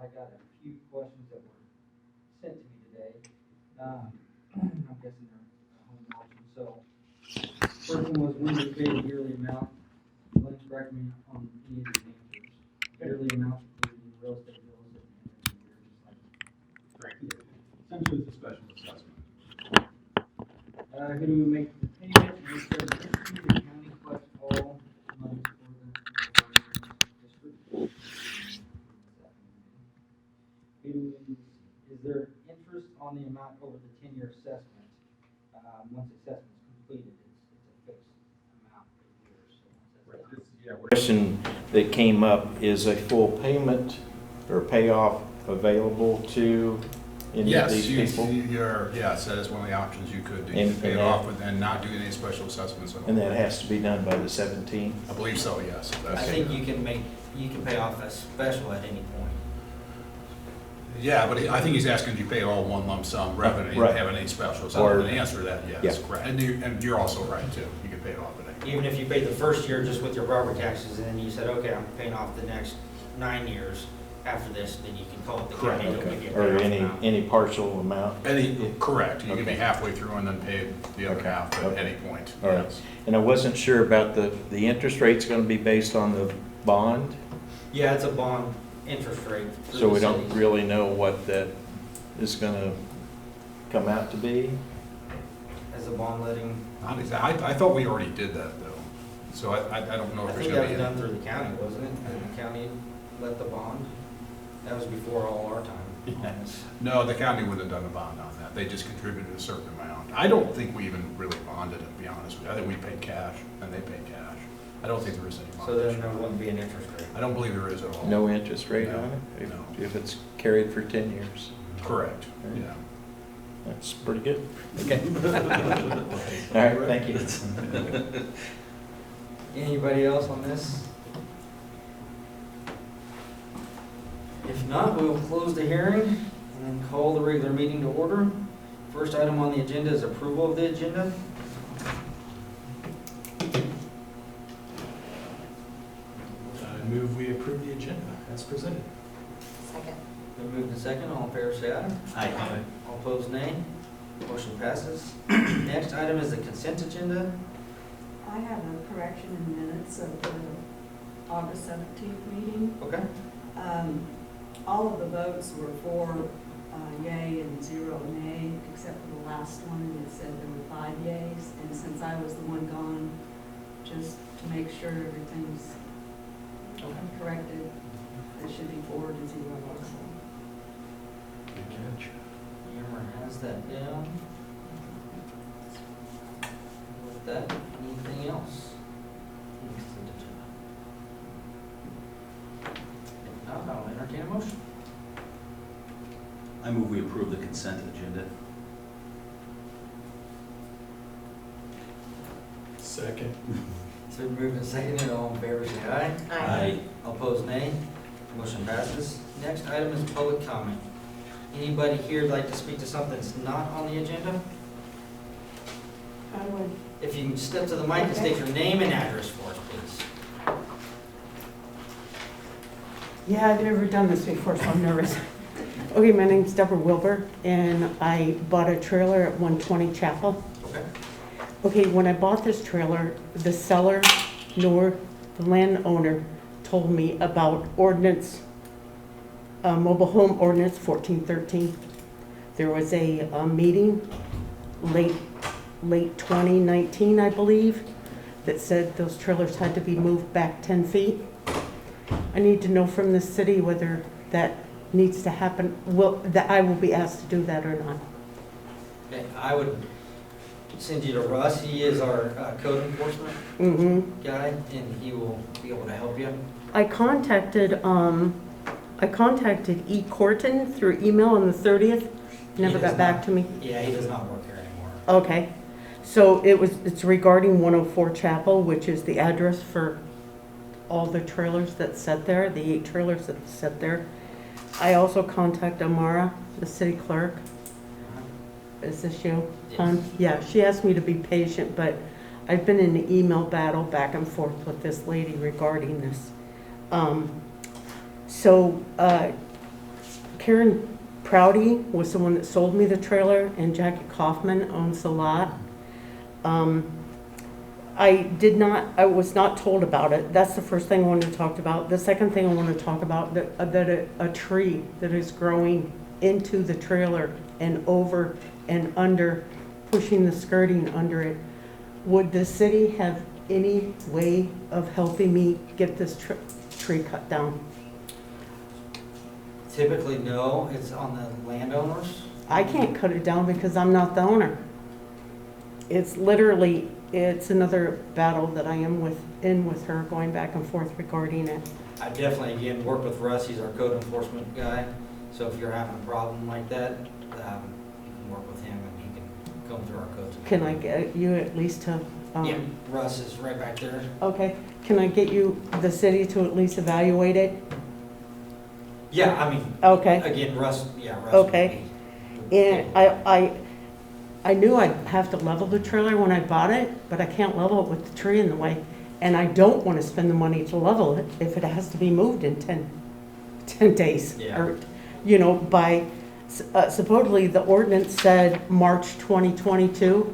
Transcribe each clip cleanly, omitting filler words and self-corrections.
I got a few questions that were sent to me today. I'm guessing they're home watching. So, first one was when they pay the yearly amount. Let's correct me on any of these answers. Yearly amount included in real estate bills at the end of the year, just like. Right. Essentially, it's a special assessment. Who do we make the payment? We said the county collects all money for the district. Is there interest on the amount over the 10-year assessment? Once the assessment's completed, it's a fixed amount per year. So once that's done. Yeah, Question that came up, is a full payment or payoff available to any of these people? Yes, that is one of the options you could do. You And- could pay it and off that- and not do any special assessments at all. And that has to be done by the 17th? I believe so, yes. I think you can pay off a special at any point. Yeah, but I think he's asking if you pay all one lump sum rather than Right. having any specials. Or- And the answer to that, yes, Yeah. correct. And you're also right, too. You can pay it off at any. Even if you paid the first year just with your property taxes, and then you said, okay, I'm paying off the next 9 years after this, then you can call it the Correct, county. okay. It'll give you a Or payoff amount. any partial amount? Correct. You can be Okay. halfway through and then pay the other Okay. half at Okay. any point. All right. Yes. And I wasn't sure about the interest rate's going to be based on the bond, Yeah, it's a bond interest rate. through so the we don't cities. really know what that is going to come out to be? As a bond letting, Not exactly. I thought we already did that, though. So I don't know I if there's think going that to was be. done through the county, wasn't it? And the county let the bond? That was before all our time on this. No, the county wouldn't have done a bond on that. They just contributed a certain amount. I don't think we even really bonded it, to be honest with you. I think we paid cash and they paid cash. I don't think there is any bond. So then there wouldn't be an interest rate. I don't believe there is at all. No interest rate on it? No. If it's carried for 10 years? Correct, Right. yeah. That's pretty good. Okay. All right, thank you. Anybody else on this? If not, we will close the hearing and call the regular meeting to order. First item on the agenda is approval of the agenda. I move we approve the agenda as presented. Second. Been moved and second, all in favor say aye. Aye. All opposed, nay. Motion passes. Next item is the consent agenda. I have a correction in minutes of the August 17th meeting. Okay. All of the votes were for yay and 0 nay, except for the last one, it said there were 5 yays. And since I was the one gone, just to make sure everything's corrected, it should be 4 to 0 also. Good catch. Amber has that down. With that, anything else? Consent agenda. If not, I'll entertain a motion. I move we approve the consent agenda. Second. It's been moved and seconded, all in favor say aye. Aye. All opposed, nay. Motion passes. Next item is public comment. Anybody here like to speak to something that's not on the agenda? I would, If you can step to the mic and state your name and address for us, please. Yeah, I've never done this before, so I'm nervous. Okay, my name's Deborah Wilbur, and I bought a trailer at 120 Chapel. Okay. Okay, when I bought this trailer, the seller nor the landowner told me about ordinance, mobile home ordinance 1413. There was a meeting late 2019, I believe, that said those trailers had to be moved back 10 feet. I need to know from the city whether that needs to happen, that I will be asked to do that or not. Okay, I would send you to Russ. He is our code enforcement Mm-hmm. guy, and he will be able to help you. I contacted E. Corton through email on the 30th, never does got back not. to me. Yeah, he does not work here anymore. Okay, so it's regarding 104 Chapel, which is the address for all the trailers that sit there, the 8 trailers that sit there. I also contacted Amara, the city clerk. Is this you? Yes. Yeah, she asked me to be patient, but I've been in an email battle back and forth with this lady regarding this. Karen Proudy was the one that sold me the trailer, and Jackie Kaufman owns the lot. I was not told about it. That's the first thing I wanted to talk about. The second thing I want to talk about, that a tree that is growing into the trailer and over and under, pushing the skirting under it. Would the city have any way of helping me get this tree cut down? Typically, no, it's on the landowners. I can't cut it down because I'm not the owner. It's literally, it's another battle that I am with her, going back and forth regarding it. I definitely, again, work with Russ, he's our code enforcement guy, so if you're having a problem like that, you can work with him and he can come through our codes. Can I get you at least to, Yeah, Russ is right back there. okay, can I get you, the city, to at least evaluate it? Yeah, I mean, Okay, again, Russ would Okay. be- and I knew I'd have to level the trailer when I bought it, but I can't level it with the tree in the way. And I don't want to spend the money to level it if it has to be moved in 10 days. Yeah. Or, you know, by, supposedly the ordinance said March 2022,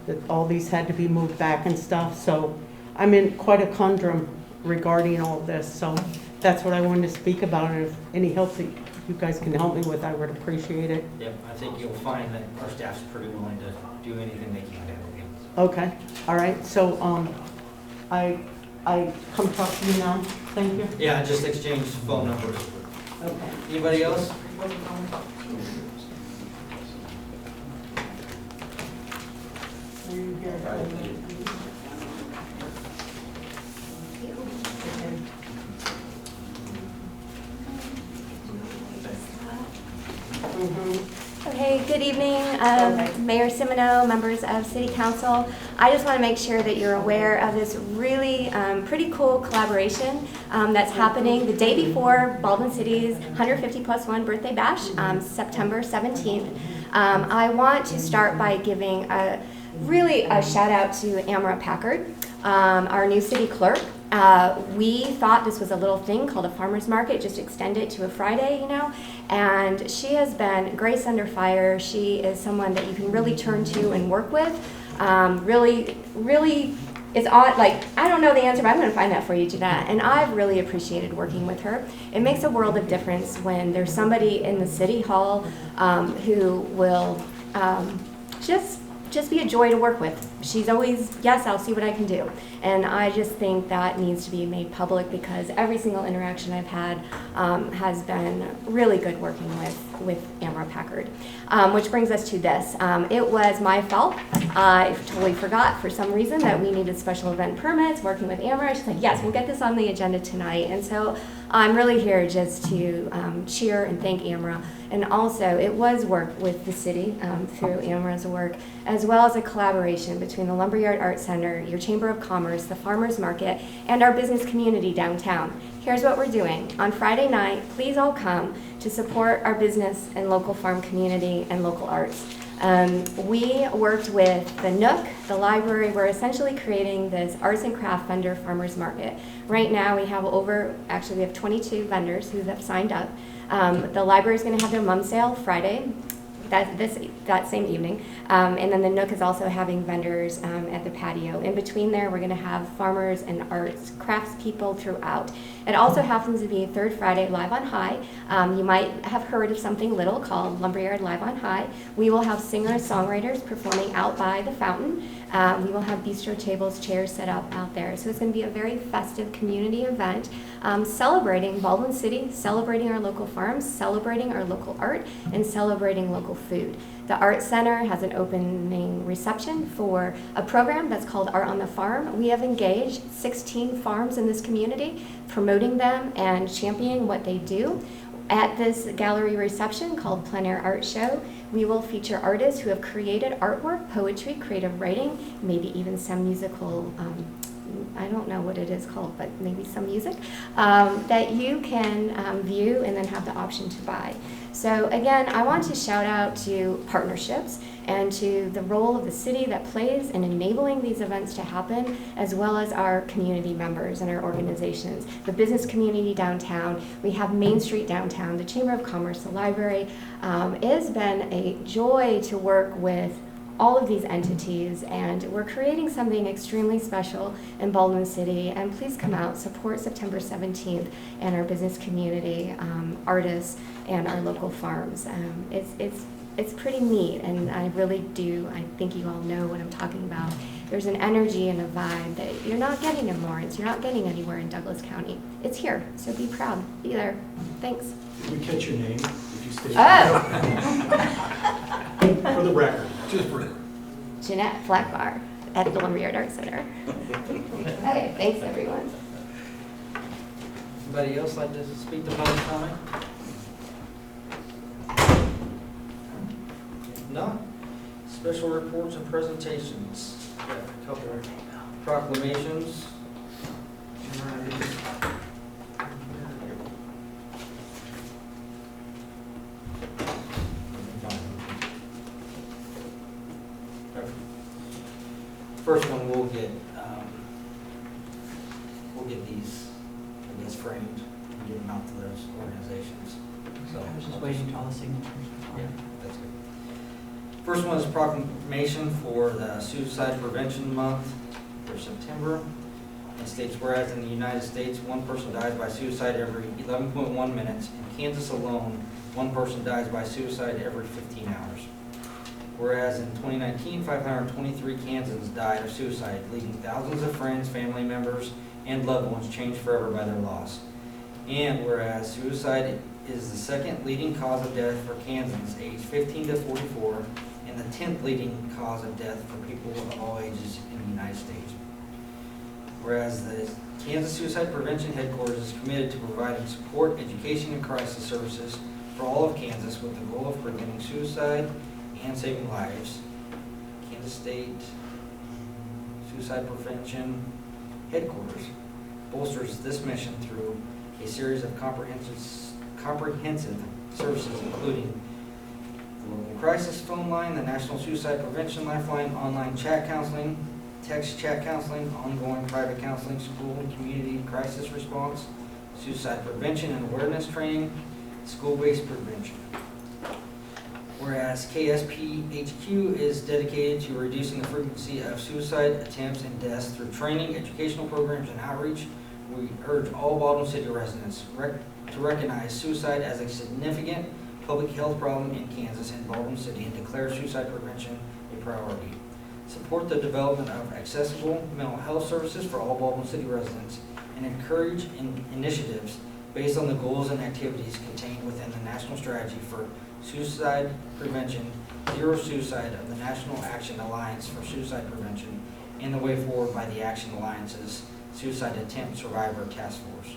that all these had to be moved back and stuff. So I'm in quite a conundrum regarding all this. So that's what I wanted to speak about. And if any help that you guys can help me with, I would appreciate it. Yep, I think you'll find that our staff's pretty willing to do anything they can to help you. Okay, all right. So I come talk to you now. Thank you. Yeah, just exchange phone numbers. Okay. Anybody else? Okay, good evening, Mayor Simoneau, members of City Council. I just want to make sure that you're aware of this really pretty cool collaboration that's happening the day before Baldwin City's 150+1 birthday bash, September 17th. I want to start by giving really a shout out to Amara Packard, our new city clerk. We thought this was a little thing called a farmer's market, just extend it to a Friday, you know, and she has been grace under fire. She is someone that you can really turn to and work with. Really is on, like, I don't know the answer, but I'm going to find that for you, Jeanette. And I've really appreciated working with her. It makes a world of difference when there's somebody in the city hall who will just be a joy to work with. She's always, yes, I'll see what I can do. And I just think that needs to be made public because every single interaction I've had has been really good working with Amara Packard. Which brings us to this. It was my fault. I totally forgot for some reason that we needed special event permits, working with Amara. She's like, yes, we'll get this on the agenda tonight. And so I'm really here just to cheer and thank Amara. And also, it was work with the city through Amara's work, as well as a collaboration between the Lumberyard Art Center, your Chamber of Commerce, the Farmers Market, and our business community downtown. Here's what we're doing. On Friday night, please all come to support our business and local farm community and local arts. We worked with the Nook, the library. We're essentially creating this arts and craft vendor farmers market. Right now we have we have 22 vendors who have signed up. The library is going to have their mum sale Friday, that same evening. And then the Nook is also having vendors at the patio. In between there, we're going to have farmers and arts, crafts people throughout. It also happens to be third Friday Live on High. You might have heard of something little called Lumberyard Live on High. We will have singers-songwriters performing out by the fountain. We will have bistro tables, chairs set up out there. So it's going to be a very festive community event celebrating Baldwin City, celebrating our local farms, celebrating our local art, and celebrating local food. The Art Center has an opening reception for a program that's called Art on the Farm. We have engaged 16 farms in this community, promoting them and championing what they do. At this gallery reception called Plein Air Art Show, we will feature artists who have created artwork, poetry, creative writing, maybe even some musical, I don't know what it is called, but maybe some music, that you can view and then have the option to buy. So again, I want to shout out to partnerships and to the role of the city that plays in enabling these events to happen, as well as our community members and our organizations. The business community downtown, we have Main Street downtown, the Chamber of Commerce, the library. It has been a joy to work with all of these entities, and we're creating something extremely special in Baldwin City. And please come out, support September 17th and our business community, artists, and our local farms. It's pretty neat, and I think you all know what I'm talking about. There's an energy and a vibe that you're not getting in Lawrence, you're not getting anywhere in Douglas County. It's here, so be proud, be there. Thanks. Did we catch your name? Did you state? Oh! For the record. Just for Jeanette Flackbar at the Lumberyard Arts Center. Okay, thanks everyone. Anybody else like to speak to public comment? If not, special reports and presentations. Got a couple of proclamations. First one, we'll get these, I guess, framed and get them out to those organizations. So I was just waiting till all the signatures. yeah, that's good. First one is proclamation for the Suicide Prevention Month for September. It states, whereas in the United States, one person dies by suicide every 11.1 minutes. In Kansas alone, one person dies by suicide every 15 hours. Whereas in 2019, 523 Kansans died of suicide, leaving thousands of friends, family members, and loved ones changed forever by their loss. And whereas suicide is the second leading cause of death for Kansans aged 15 to 44, and the 10th leading cause of death for people of all ages in the United States. Whereas the Kansas Suicide Prevention Headquarters is committed to providing support, education, and crisis services for all of Kansas with the goal of preventing suicide and saving lives. Kansas State Suicide Prevention Headquarters bolsters this mission through a series of comprehensive services, including the local crisis phone line, the National Suicide Prevention Lifeline, online chat counseling, text chat counseling, ongoing private counseling, school and community crisis response, suicide prevention and awareness training, school-based prevention. Whereas KSPHQ is dedicated to reducing the frequency of suicide attempts and deaths through training, educational programs, and outreach, we urge all Baldwin City residents to recognize suicide as a significant public health problem in Kansas and Baldwin City and declare suicide prevention a priority. Support the development of accessible mental health services for all Baldwin City residents and encourage initiatives based on the goals and activities contained within the National Strategy for Suicide Prevention, Zero Suicide of the National Action Alliance for Suicide Prevention, and the Way Forward by the Action Alliance's Suicide Attempt Survivor Task Force.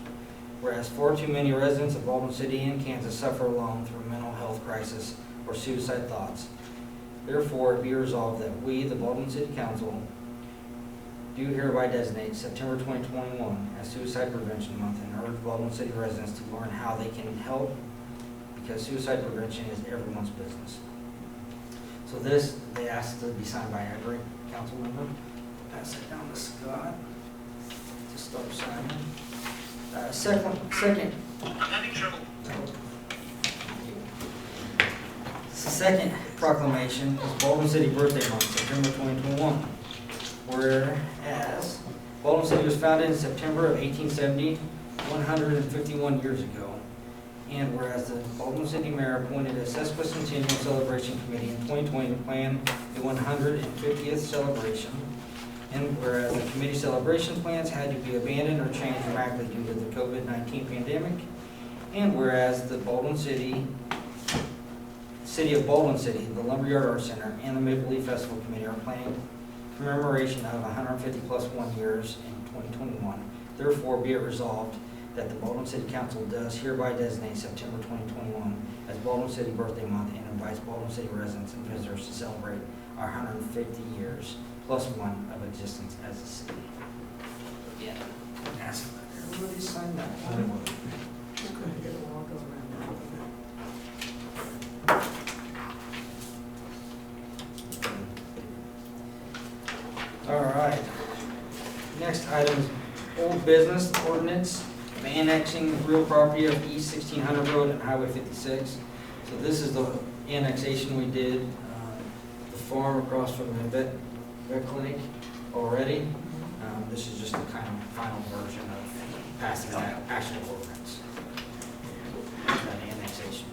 Whereas far too many residents of Baldwin City and Kansas suffer alone through mental health crisis or suicide thoughts. Therefore, it be resolved that we, the Baldwin City Council, do hereby designate September 2021 as Suicide Prevention Month and urge Baldwin City residents to learn how they can help, because suicide prevention is everyone's business. So this, they asked to be signed by every council member. Pass it down to Scott to start signing. Second proclamation is Baldwin City Birthday Month, September 2021. Whereas Baldwin City was founded in September of 1870, 151 years ago. And whereas the Baldwin City Mayor appointed a sesquicentennial celebration committee in 2020 to plan the 150th celebration. And whereas the committee celebration plans had to be abandoned or changed dramatically due to the COVID-19 pandemic. And whereas the City of Baldwin City, the Lumberyard Arts Center, and the Maple Leaf Festival Committee are planning commemoration of 150 plus 1 years in 2021. Therefore, be it resolved that the Baldwin City Council does hereby designate September 2021 as Baldwin City Birthday Month and invites Baldwin City residents and visitors to celebrate our 150 years plus 1 of existence as a city. Yeah, ask everybody sign that one. I'll go around that. item is old business ordinance of annexing real property of East 1600 Road and Highway 56. So this is the annexation we did, the farm across from the vet clinic already. This is just the kind of final version of passing that actual ordinance. That annexation.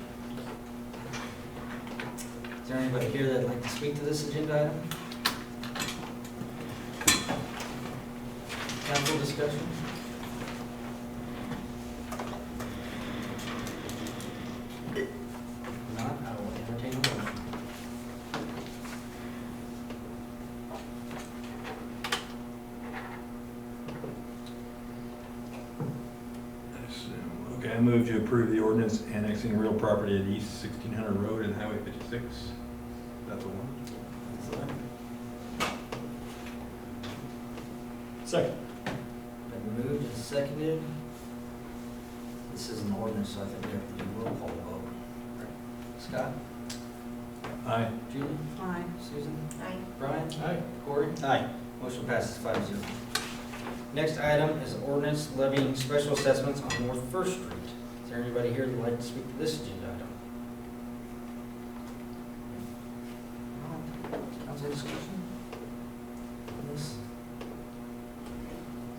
Is there anybody here that'd like to speak to this agenda item? Council discussion? If not, I will entertain a motion. Okay, I move to approve the ordinance annexing real property at East 1600 Road and Highway 56. That's the one. Second. Been moved and seconded. This is an ordinance, so I think we have to do a roll call vote. Scott? Aye. Julie? Aye. Susan? Aye. Brian? Aye. Corey? Aye. Motion passes 5-0. Next item is ordinance levying special assessments on North First Street. Is there anybody here that'd like to speak to this agenda item? No? Council discussion? On this?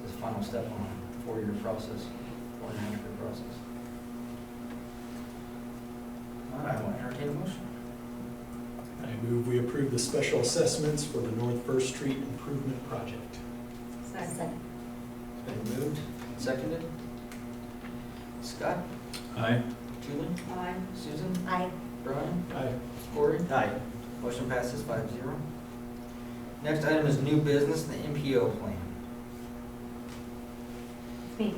This is the final step on a 4-year process, 4.5-year process. All right, I will entertain a motion. I move we approve the special assessments for the North First Street Improvement Project. Second. It's been moved and seconded. Scott? Aye. Julie? Aye. Susan? Aye. Brian? Aye. Corey? Aye. Motion passes 5-0. Next item is new business, the MPO plan. Me.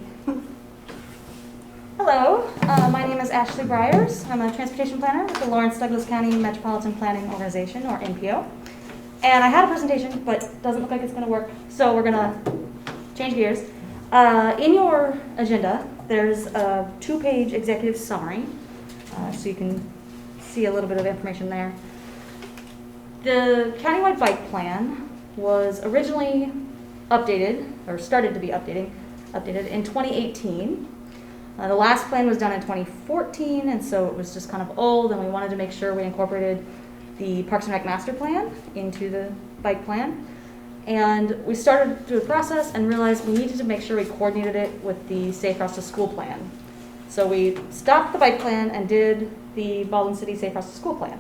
Hello, my name is Ashley Briers. I'm a transportation planner with the Lawrence Douglas County Metropolitan Planning Organization, or MPO. And I had a presentation, but it doesn't look like it's going to work, so we're going to change gears. In your agenda, there's a 2-page executive summary, so you can see a little bit of information there. The countywide bike plan was originally updated, or started to be updated in 2018. The last plan was done in 2014, and so it was just kind of old, and we wanted to make sure we incorporated the Parks and Rec master plan into the bike plan. And we started through the process and realized we needed to make sure we coordinated it with the Safe Routes to School plan. So we stopped the bike plan and did the Baldwin City Safe Routes to School plan,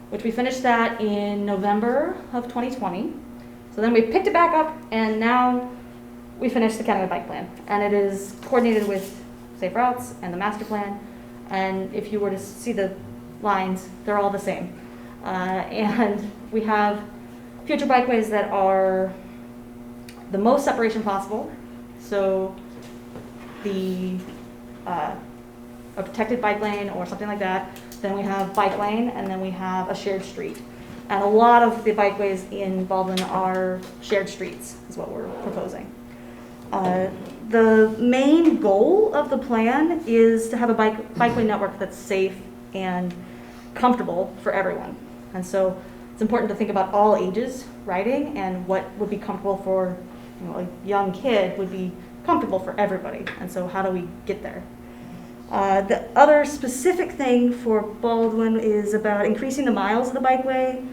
which we finished that in November of 2020. So then we picked it back up, and now we finished the countywide bike plan. And it is coordinated with Safe Routes and the master plan. And if you were to see the lines, they're all the same. And we have future bikeways that are the most separation possible. So a protected bike lane or something like that. Then we have bike lane, and then we have a shared street. And a lot of the bikeways in Baldwin are shared streets, is what we're proposing. The main goal of the plan is to have a bikeway network that's safe and comfortable for everyone. And so it's important to think about all ages riding, and what would be comfortable for, a young kid would be comfortable for everybody. And so how do we get there? The other specific thing for Baldwin is about increasing the miles of the bikeway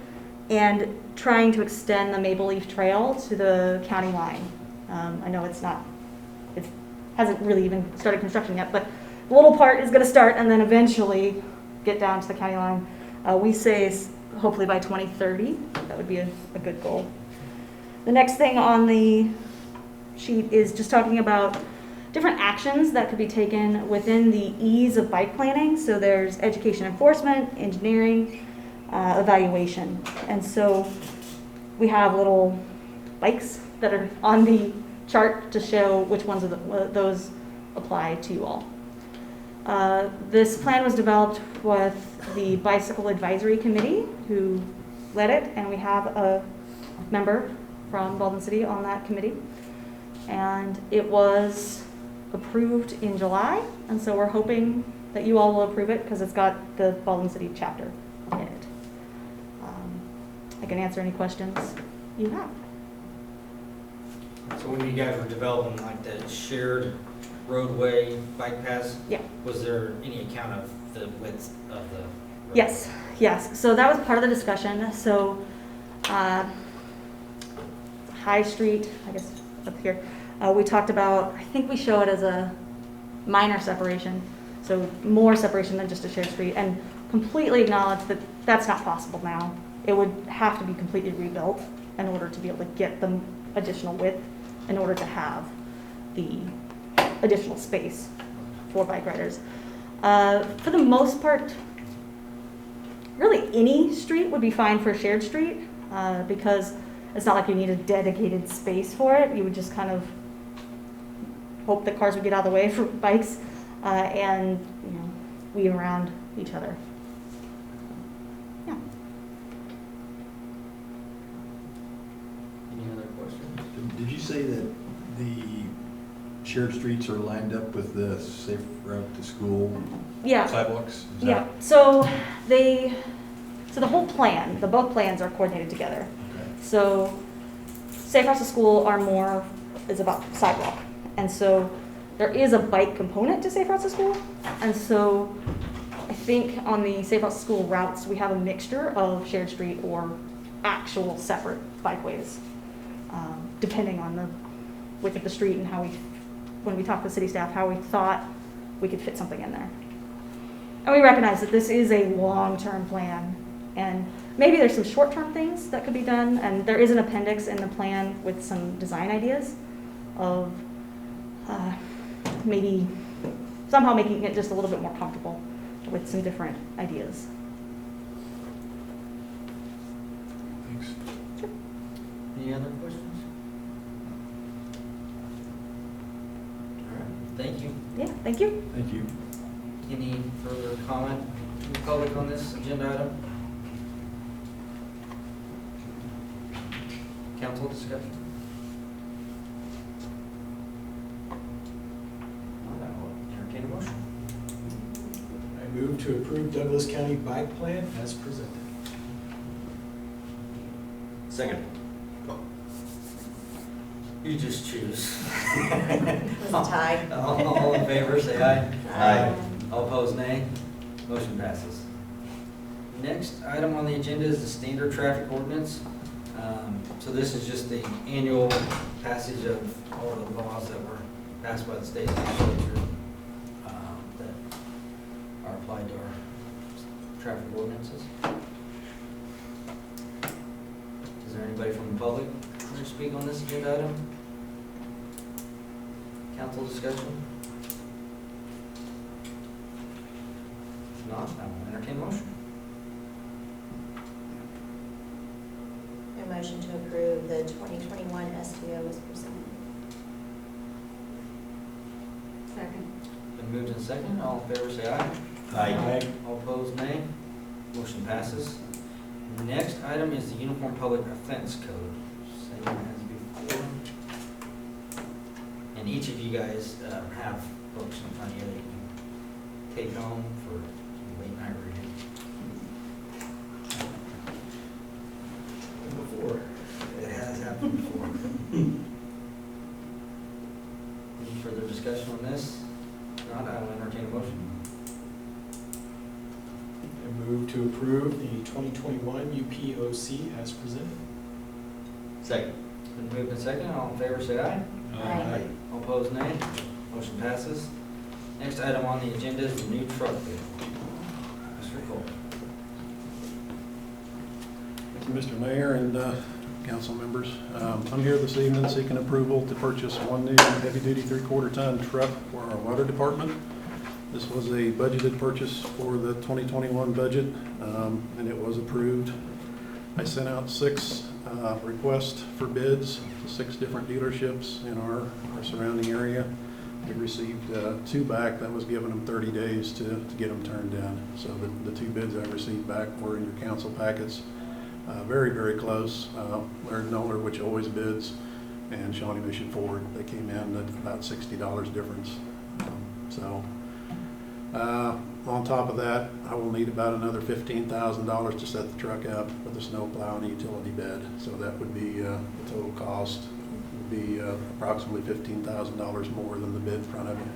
and trying to extend the Maple Leaf Trail to the county line. I know it hasn't really even started construction yet, but the little part is going to start and then eventually get down to the county line. We say hopefully by 2030. That would be a good goal. The next thing on the sheet is just talking about different actions that could be taken within the ease of bike planning. So there's education enforcement, engineering, evaluation. And so we have little bikes that are on the chart to show which ones of those apply to you all. This plan was developed with the Bicycle Advisory Committee, who led it, and we have a member from Baldwin City on that committee. And it was approved in July, and so we're hoping that you all will approve it because it's got the Baldwin City chapter in it. I can answer any questions you have. So when you guys were developing like the shared roadway bike paths? Yeah. Was there any account of the width of the? road? Yes, yes. So that was part of the discussion. So, High Street, I guess up here, we talked about, I think we show it as a minor separation. So more separation than just a shared street, and completely acknowledge that that's not possible now. It would have to be completely rebuilt in order to be able to get the additional width, in order to have the additional space for bike riders. For the most part, really any street would be fine for a shared street, because it's not like you need a dedicated space for it. You would just kind of hope that cars would get out of the way for bikes, and weave around each other. Yeah. Any other questions? Did you say that the shared streets are lined up with the safe route to school Yeah. sidewalks? Is Yeah. that- So the whole plan, both plans are coordinated together. Okay. So Safe Routes to School is about sidewalk. And so there is a bike component to Safe Routes to School. And so I think on the Safe Routes to School routes, we have a mixture of shared street or actual separate bikeways, depending on the width of the street and when we talked to city staff, how we thought we could fit something in there. And we recognize that this is a long-term plan, and maybe there's some short-term things that could be done, and there is an appendix in the plan with some design ideas of maybe somehow making it just a little bit more comfortable with some different ideas. Thanks. Any other questions? All right, thank you. Yeah, thank you. Thank you. Any further comment from the public on this agenda item? Council discussion? All right, I'll entertain a motion. I move to approve Douglas County Bike Plan as presented. Second. You just choose. It's a tie. All in favor, say aye. Aye. All opposed, nay. Motion passes. Next item on the agenda is the standard traffic ordinance. So this is just the annual passage of all of the laws that were passed by the state legislature that are applied to our traffic ordinances. Is there anybody from the public who to speak on this agenda item? Council discussion? If not, I will entertain a motion. A motion to approve the 2021 STO as presented. Second. Been moved in second, all in favor say aye. Aye. All opposed, nay. Motion passes. Next item is the Uniform Public Offense Code, same as before. And each of you guys have books in front of you that you can take home for late night reading. Before. It has happened before. Any further discussion on this? If not, I will entertain a motion. I move to approve the 2021 UPOC as presented. Second. Been moved in second, all in favor say aye. Aye. All opposed, nay. Motion passes. Next item on the agenda is the new truck bid. Mr. Cole. Thank you, Mr. Mayor and council members. I'm here this evening seeking approval to purchase one new heavy-duty 3/4 ton truck for our water department. This was a budgeted purchase for the 2021 budget, and it was approved. I sent out 6 requests for bids to 6 different dealerships in our surrounding area. We received 2 back. That was giving them 30 days to get them turned in. So the 2 bids I received back were in your council packets. Very, very close. Larry Noller, which always bids, and Shawnee Mission Ford, they came in at about $60 difference. On top of that, I will need about another $15,000 to set the truck up with a snow plow and a utility bed. So that would be the total cost. would be approximately $15,000 more than the bid in front of you.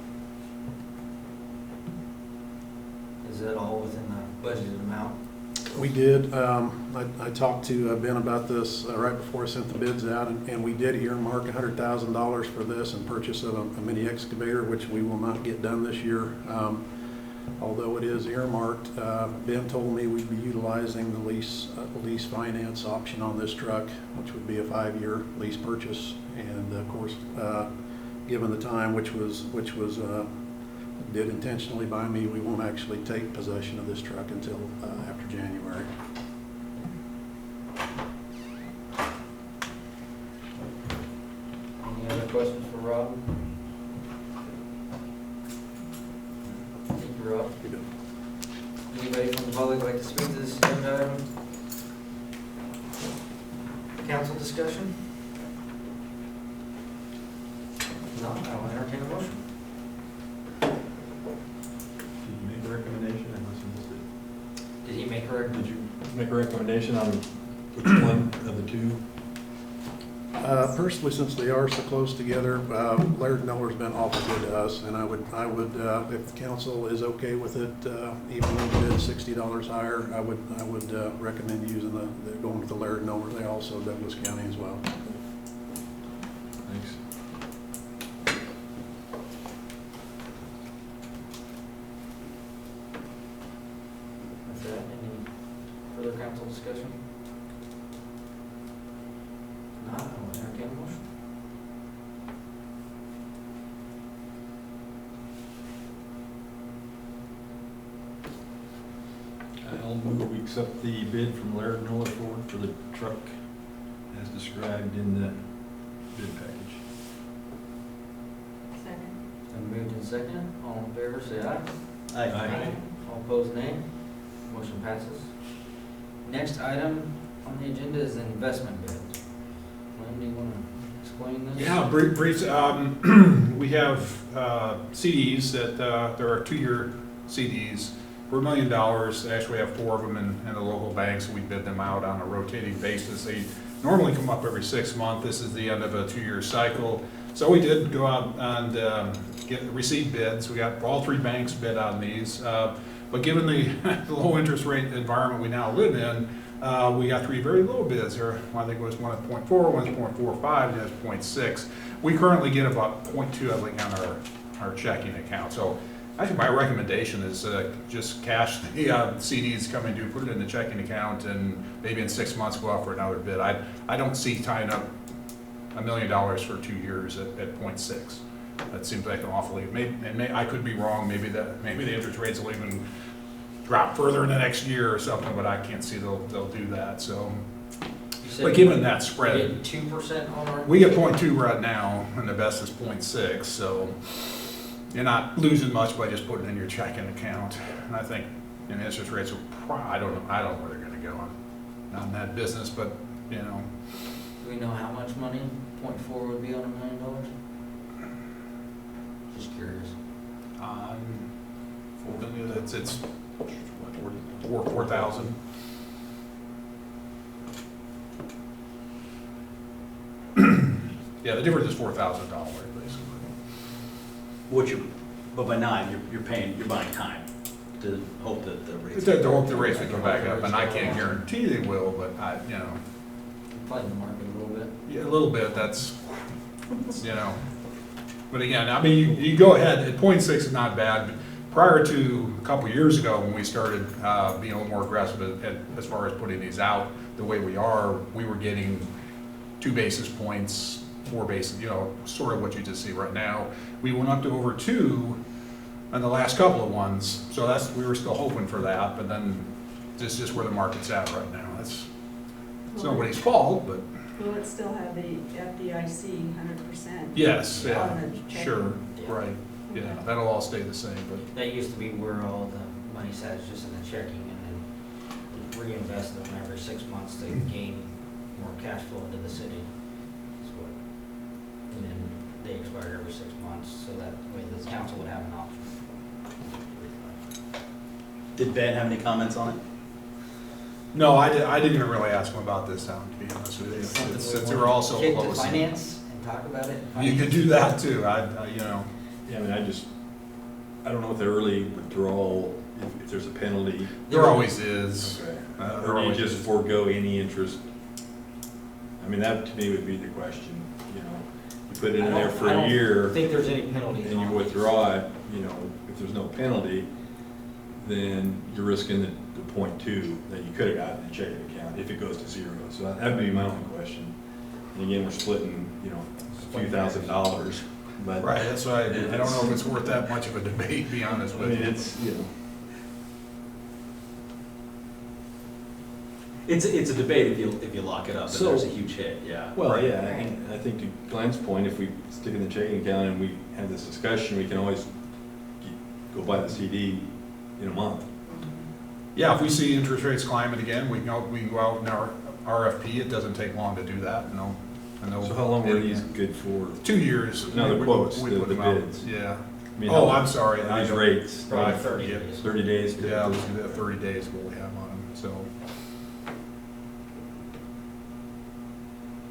Is that all within the budgeted amount? We did. I talked to Ben about this right before I sent the bids out, and we did earmark $100,000 for this and purchase of a mini excavator, which we will not get done this year. Although it is earmarked, Ben told me we'd be utilizing the lease finance option on this truck, which would be a 5-year lease purchase. And of course, given the time, which was did intentionally by me, we won't actually take possession of this truck until after January. Any other questions for Rob? Thank you, Rob. You do. Anybody from the public like to speak to this agenda item? Council discussion? No, I'll entertain a motion. Did you make a recommendation? I must have missed it. Did he make a recommendation? Did you make a recommendation on which one of the two? Personally, since they are so close together, Laird Miller's been awful good to us, and I would, if the council is okay with it, even though the bid's $60 higher, I would recommend using going with the Laird Miller. They also Douglas County as well. Thanks. Is that any further council discussion? Not, I'll entertain a motion. I'll move we accept the bid from Laird Miller Ford for the truck as described in the bid package. Second. And moved and seconded, all in favor, say aye. Aye. All opposed, nay. Motion passes. Next item on the agenda is investment bids. Lynn, do you want to explain this? Yeah, brief, we have CDs that, there are 2-year CDs for $1 million. Actually, we have 4 of them in the local banks. We bid them out on a rotating basis. They normally come up every 6 months. This is the end of a 2-year cycle. So we did go out and receive bids. We got all 3 banks bid on these. But given the low interest rate environment we now live in, we got 3 very low bids here. I think it was one at 0.4, one at 0.45, and that's 0.6. We currently get about 0.2, I think, on our checking account. So I think my recommendation is just cash the CDs coming due, put it in the checking account, and maybe in 6 months go out for another bid. I don't see tying up $1 million for 2 years at 0.6. That seems like an awfully, I could be wrong, maybe the interest rates will even drop further in the next year or something, but I can't see they'll do that, so. You said But given that we spread, get 2% on our. we get 0.2 right now, and the best is 0.6, so you're not losing much by just putting it in your checking account. And I think, interest rates will I don't know where they're gonna go. I'm not in that business, but, Do we know how much money 0.4 would be on $1 million? Just curious. it's 4,000. Yeah, the difference is $4,000 basically. But by 9, you're buying time to hope that the rates. To hope the rates will come back up, and I can't guarantee they will, but Playing the market a little bit. yeah, a little bit, that's. But again, I mean, you go ahead, at 0.6 is not bad. Prior to a couple years ago, when we started being a little more aggressive as far as putting these out the way we are, we were getting 2 basis points, 4 basis, sort of what you just see right now. We went up to over 2 on the last couple of ones, so we were still hoping for that, but then this is just where the market's at right now. It's nobody's fault, but. Will it still have the FDIC 100%? Yes, yeah, on the checking? sure, Yeah. right, yeah, that'll all stay the same, but. That used to be where all the money sat, is just in the checking, and then we reinvest them every 6 months to gain more cash flow into the city. And then they expire every 6 months, so that way the council would have an option. Did Ben have any comments on it? No, I didn't even really ask him about this town, to be honest with you. Since we were all so Kick to close. finance and and talk about it? You could do that too, you know. Yeah, I mean, I don't know what the early withdrawal, if there's a penalty. There always is. Okay. There Or do you always just is. forego any interest? I mean, that to me would be the question, you know. You put it in there for a year. I don't think there's any penalties And you on withdraw it, you know, if there's no penalty, then you're risking the .2 that you could have gotten in a checking account if it goes to zero. So that'd be my only question. And again, we're splitting, you know, a few $1,000s, but. Right, that's why I don't know if it's worth that much of a debate, to be honest I with mean, you. it's, you know, It's a debate if you lock it up, then So- there's a huge hit, yeah. well, Right. yeah, I think to Glenn's point, if we stick in the checking account and we have this discussion, we can always go buy the CD in a month. Yeah, if we see interest rates climbing again, we can go out in our RFP, it doesn't take long to do that, and they'll. So how long were these good for? 2 years. No, the We- quotes, we the put them out. bids. Yeah. I mean, Oh, how- I'm sorry. are I These don't- rates, Right, 30 yeah. days. 30 days? Yeah, let's do that 30 days, what we have on them, so.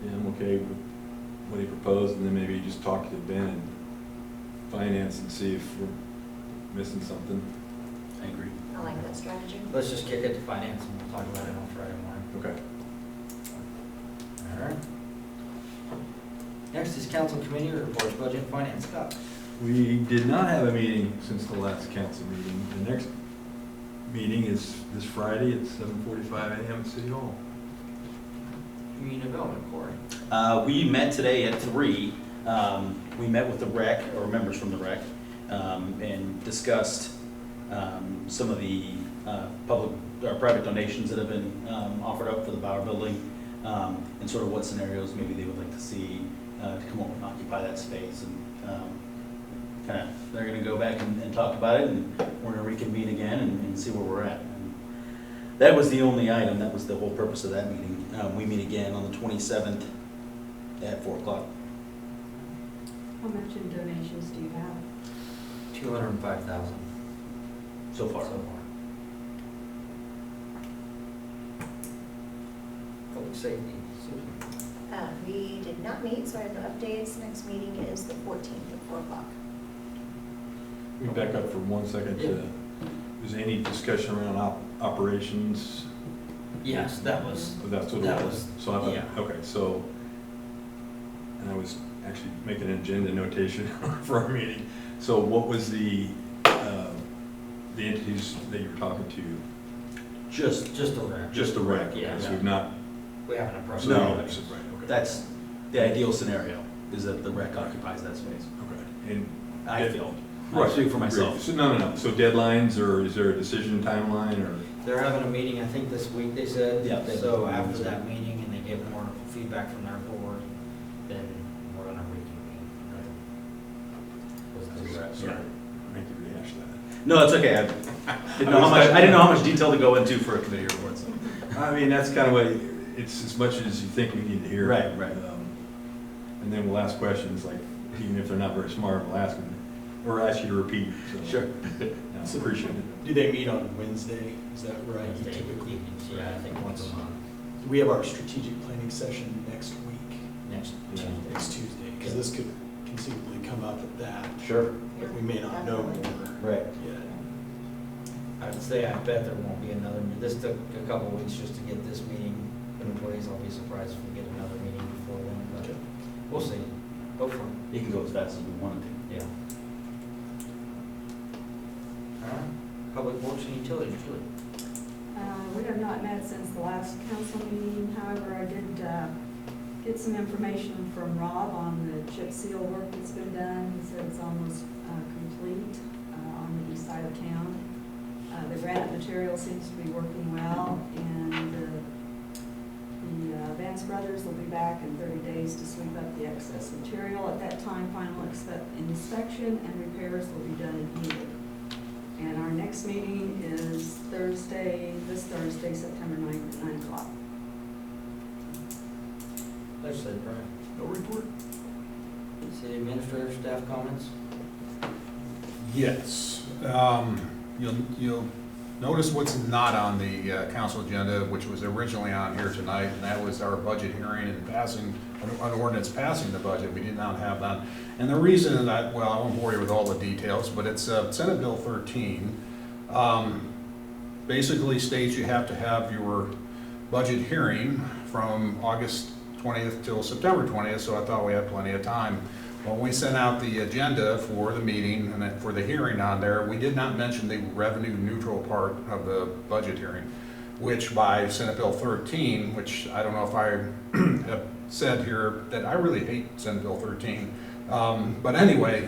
Yeah, I'm okay with what he proposed, and then maybe just talk to Ben and finance and see if we're missing something. I agree. I like that strategy. Let's just kick it to finance and we'll talk about it on Friday morning. Okay. All right. Next is council committee reports, budget and finance. Scott? We did not have a meeting since the last council meeting. The next meeting is this Friday at 7:45 a.m. at City Hall. Community development, Corey. We met today at 3. We met with the rec, or members from the rec, and discussed some of the public or private donations that have been offered up for the Bauer Building, and sort of what scenarios maybe they would like to see to come up and occupy that space. And kind of, they're going to go back and talk about it, and we're going to reconvene again and see where we're at. And that was the only item. That was the whole purpose of that meeting. We meet again on the 27th at 4 o'clock. How much in donations do you have? 205,000 So far. so far. Public safety, Susan. We did not meet, so I have no updates. Next meeting is the 14th at 4 o'clock. We back up for 1 second. Yeah. Is there any discussion around operations? Yes, that was, That's what it That was. was- So I thought, yeah. okay, so, and I was actually making an agenda notation for our meeting. So what was the entities that you were talking to? just a rec. Just the rec? Yeah. So we've not. We haven't approached. so No. right, okay. That's the ideal scenario, is that the rec occupies that space. Okay, and. I feel. I Right. speak for myself. So, no. So deadlines, or is there a decision timeline, or? They're having a meeting, I think this week, they said. Yeah. So after that meeting, and they get more feedback from their board, then we're gonna reconvene. Sorry, I meant to rehash that. No, it's okay. I didn't know how much detail to go into for a committee report, so. I mean, that's kind of what, it's as much as you think we need to hear. Right. And then we'll ask questions, like, even if they're not very smart, we'll ask them, or ask you to repeat. So, Sure. yeah, appreciate it. Do they meet on Wednesday? Is that right? Wednesday Typically, evenings, yeah, I think once a month, we have our strategic planning session next week, next Yeah. Tuesday. next Tuesday, because this could conceivably come up at that. Sure. But we may not know more Right. yet. I'd say I bet there won't be another, this took a couple of weeks just to get this meeting in place. I'll be surprised if we get another meeting before then, but Okay. we'll see. Go for it. It can go as fast as we want it to. Yeah. All right, Public Works and Utilities, Julie. We have not met since the last council meeting. However, I did get some information from Rob on the chip seal work that's been done. He said it's almost complete on the east side of town. The granite material seems to be working well, and the Vance Brothers will be back in 30 days to sweep up the excess material. At that time, final inspection and repairs will be done and needed. And our next meeting is this Thursday, September 9th at 9 o'clock. Legislative, Brian. No report? City Administrator, staff comments? Yes, you'll Notice what's not on the council agenda, which was originally on here tonight, and that was our budget hearing and passing, an ordinance passing the budget. We did not have that. And the reason that, well, I won't bore you with all the details, but it's Senate Bill 13. Basically states you have to have your budget hearing from August 20th till September 20th, so I thought we had plenty of time. When we sent out the agenda for the meeting and for the hearing on there, we did not mention the revenue neutral part of the budget hearing, which by Senate Bill 13, which I don't know if I have said here that I really hate Senate Bill 13. But anyway,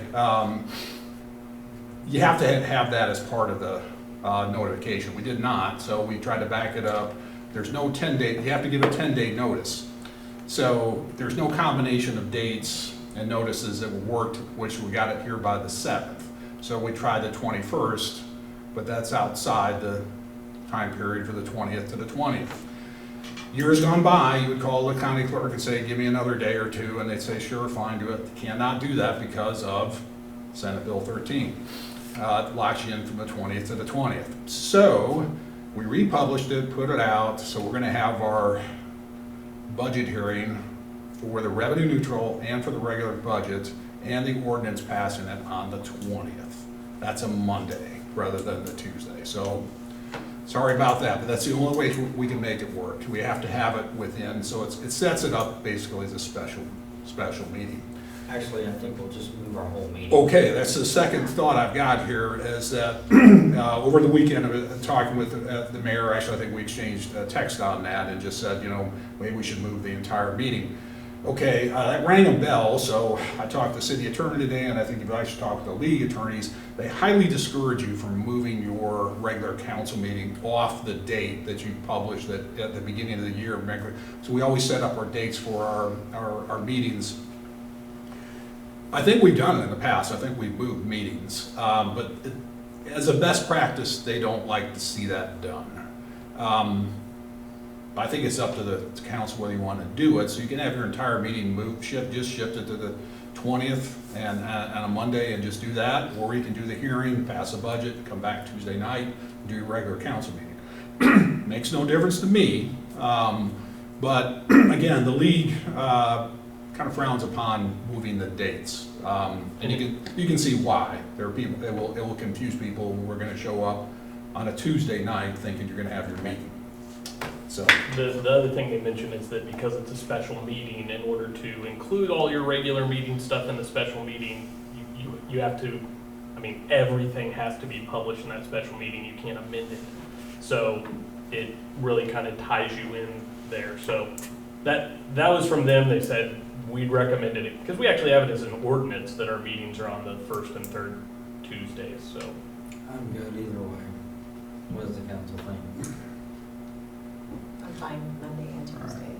you have to have that as part of the notification. We did not, so we tried to back it up. There's no 10-day, you have to give a 10-day notice. So there's no combination of dates and notices that worked, which we got it here by the 7th. So we tried the 21st, but that's outside the time period for the 20th to the 20th. Years gone by, you would call the county clerk and say, give me another day or two, and they'd say, sure, fine, do it. You cannot do that because of Senate Bill 13. It locks you in from the 20th to the 20th. So we republished it, put it out, so we're gonna have our budget hearing for the revenue neutral and for the regular budget and the ordinance passing it on the 20th. That's a Monday rather than the Tuesday. So sorry about that, but that's the only way we can make it work. We have to have it within, so it sets it up basically as a special meeting. Actually, I think we'll just move our whole meeting. Okay, that's the second thought I've got here is that over the weekend, talking with the mayor, actually I think we exchanged a text on that and just said, you know, maybe we should move the entire meeting. Okay, that rang a bell, so I talked to the city attorney today, and I think if I should talk to the league attorneys, they highly discourage you from moving your regular council meeting off the date that you published at the beginning of the year. So we always set up our dates for our meetings. I think we've done it in the past. I think we've moved meetings, but as a best practice, they don't like to see that done. I think it's up to the council whether you want to do it. So you can have your entire meeting just shift it to the 20th and on a Monday and just do that, or you can do the hearing, pass a budget, come back Tuesday night, do your regular council meeting. Makes no difference to me, but again, the league kind of frowns upon moving the dates, and you can see why. There are people, it will confuse people who are going to show up on a Tuesday night thinking you're going to have your meeting. So the other thing they mentioned is that because it's a special meeting, in order to include all your regular meeting stuff in the special meeting, you have to, I mean, everything has to be published in that special meeting. You can't amend it. So it really kind of ties you in there. So that was from them. They said we'd recommended it because we actually have it as an ordinance that our meetings are on the first and third Tuesdays. So I'm good either way. What does the council think? I'm fine Monday and Tuesday.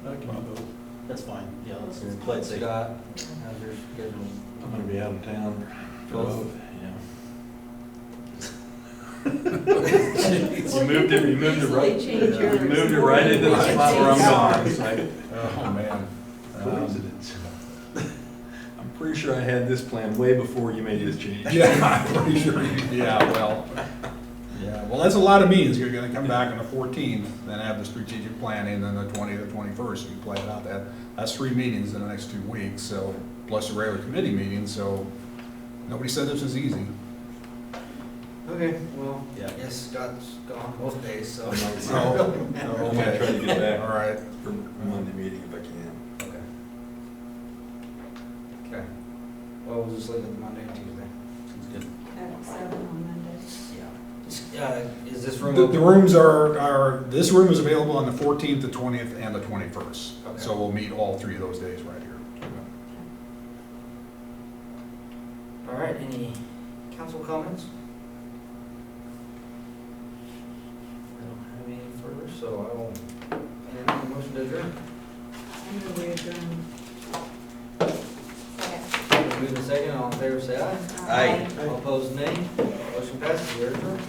That's fine, yeah, let's play it safe. Scott, how's your schedule? I'm gonna be out of town. Both. You moved it right. Easily change yours. You moved it right into the spot where I'm going. It's like, oh man. coincidence. I'm pretty sure I had this plan way before you made this change. Yeah, I'm pretty sure. Yeah, well, that's a lot of meetings. You're going to come back on the 14th, then have the strategic planning, then the 20th or 21st. You play it out. That's 3 meetings in the next 2 weeks. So plus the regular committee meetings. So nobody said this was easy. Okay, well, Yeah. I guess Scott's gone both days, so. I'm gonna try to get back All right. for a Monday meeting if I can. Okay. Okay. Well, we'll just leave it Monday and Tuesday. Sounds good. At 7 on Monday. Yeah. Is this room The open? rooms this room is available on the 14th, the 20th, and the 21st. Okay. So we'll meet all 3 of those days right here. All right, any council comments? I don't have any further, so I will entertain a motion to adjourn. I'm going to adjourn. Second. Move in second, all in favor say aye. Aye. All opposed nay. Motion passes, we are adjourned.